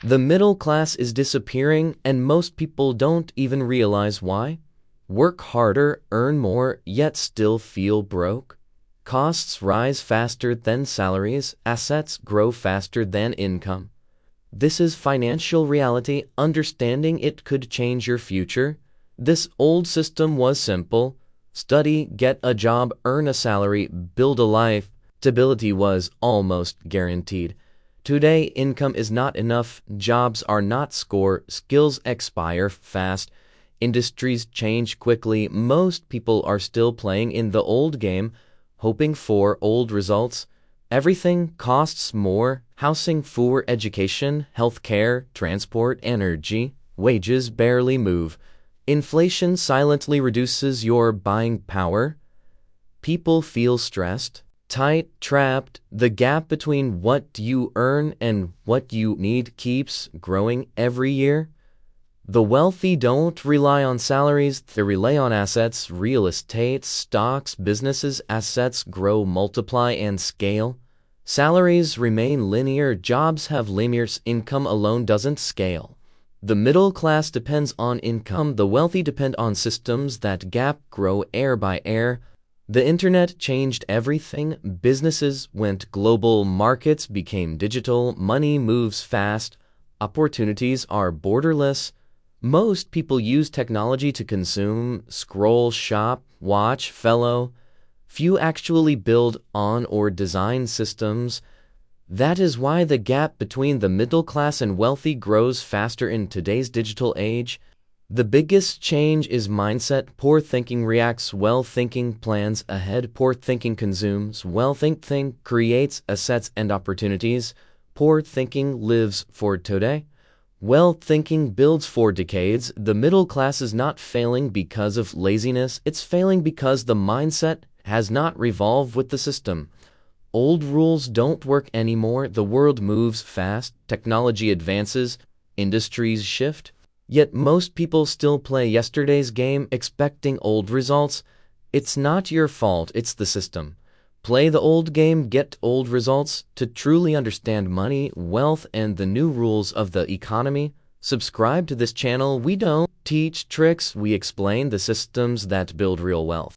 The middle class is disappearing, and most people don't even realize why. Work harder, earn more, yet still feel broke. Costs rise faster than salaries, assets grow faster than income. This is financial reality. Understanding it could change your future. This old system was simple. Study, get a job, earn a salary, build a life. Stability was almost guaranteed. Today, income is not enough, jobs are not score, skills expire fast, industries change quickly. Most people are still playing in the old game, hoping for old results. Everything costs more: housing, food, education, healthcare, transport, energy. Wages barely move. Inflation silently reduces your buying power. People feel stressed, tight, trapped. The gap between what you earn and what you need keeps growing every year. The wealthy don't rely on salaries, they rely on assets, real estate, stocks, businesses. Assets grow, multiply, and scale. Salaries remain linear, jobs have limits, income alone doesn't scale. The middle class depends on income, the wealthy depend on systems. That gap grow air by air. The internet changed everything. Businesses went global, markets became digital, money moves fast, opportunities are borderless. Most people use technology to consume, scroll, shop, watch, follow. Few actually build on or design systems. That is why the gap between the middle class and wealthy grows faster in today's digital age. The biggest change is mindset. Poor thinking reacts, well thinking plans ahead. Poor thinking consumes, well thinking creates assets and opportunities. Poor thinking lives for today. Well thinking builds for decades. The middle class is not failing because of laziness, it's failing because the mindset has not revolved with the system. Old rules don't work anymore. The world moves fast, technology advances, industries shift. Yet most people still play yesterday's game, expecting old results. It's not your fault, it's the system. Play the old game, get old results. To truly understand money, wealth, and the new rules of the economy, subscribe to this channel. We don't teach tricks, we explain the systems that build real wealth.